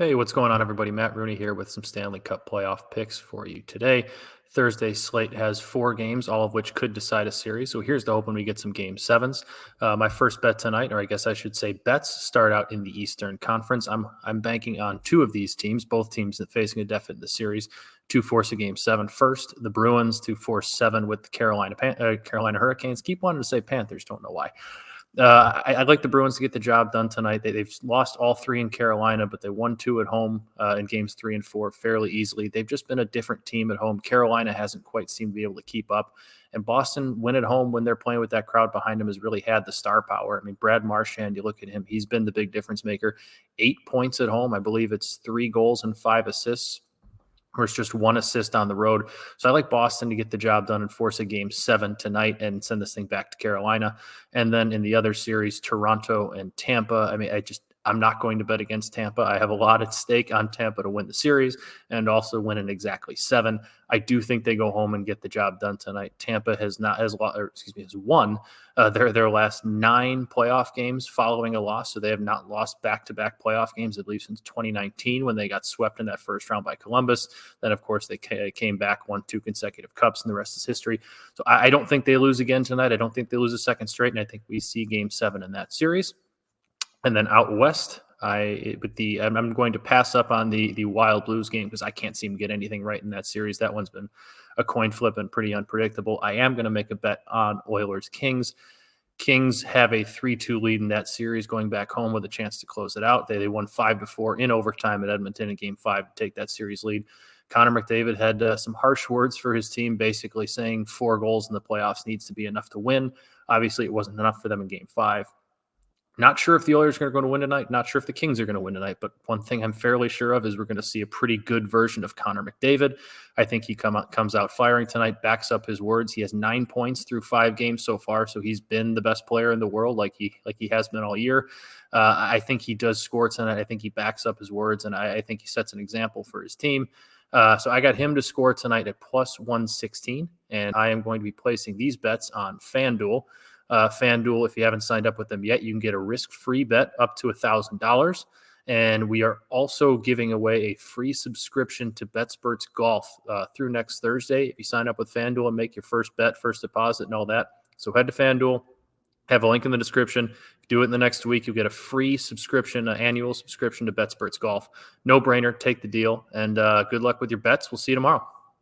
Hey, what's going on, everybody? Matt Rooney here with some Stanley Cup playoff picks for you today. Thursday slate has 4 games, all of which could decide a series. So here's the hope when we get some game sevens. My first bet tonight, or I guess I should say bets, start out in the Eastern Conference. I'm banking on 2 of these teams, both teams that facing a deficit in the series, to force a game 7. First, the Bruins to force 7 with the Carolina Hurricanes. Keep wanting to say Panthers, don't know why. I like the Bruins to get the job done tonight. They've lost all 3 in Carolina, but they won 2 at home in games 3 and 4 fairly easily. They've just been a different team at home. Carolina hasn't quite seemed to be able to keep up. And Boston, win at home when they're playing with that crowd behind them, has really had the star power. I mean, Brad Marchand, you look at him, he's been the big difference maker. 8 points at home. I believe it's 3 goals and 5 assists. Or it's just 1 assist on the road. So I like Boston to get the job done and force a game 7 tonight and send this thing back to Carolina. And then in the other series, Toronto and Tampa. I mean, I'm not going to bet against Tampa. I have a lot at stake on Tampa to win the series and also win in exactly 7. I do think they go home and get the job done tonight. Tampa has won their last 9 playoff games following a loss, so they have not lost back-to-back playoff games at least since 2019 when they got swept in that first round by Columbus. Then, of course, they came back, won 2 consecutive cups, and the rest is history. So I don't think they lose again tonight. I don't think they lose a second straight, and I think we see game 7 in that series. And then out west, I'm going to pass up on the Wild Blues game because I can't seem to get anything right in that series. That one's been a coin flip and pretty unpredictable. I am going to make a bet on Oilers Kings. Kings have a 3-2 lead in that series going back home with a chance to close it out. They won 5-4 in overtime at Edmonton in game 5 to take that series lead. Connor McDavid had some harsh words for his team, basically saying 4 goals in the playoffs needs to be enough to win. Obviously, it wasn't enough for them in game 5. Not sure if the Oilers are going to win tonight. Not sure if the Kings are going to win tonight. But one thing I'm fairly sure of is we're going to see a pretty good version of Connor McDavid. I think he comes out firing tonight, backs up his words. He has 9 points through 5 games so far, so he's been the best player in the world, like he has been all year. I think he does score tonight. I think he backs up his words, and I think he sets an example for his team. So I got him to score tonight at plus 116, and I am going to be placing these bets on FanDuel. FanDuel, if you haven't signed up with them yet, you can get a risk-free bet up to $1,000. And we are also giving away a free subscription to BetSperts Golf through next Thursday if you sign up with FanDuel and make your first bet, first deposit, and all that. So head to FanDuel. Have a link in the description. If you do it in the next week, you'll get a free subscription, an annual subscription to BetSperts Golf. No brainer. Take the deal. And good luck with your bets. We'll see you tomorrow.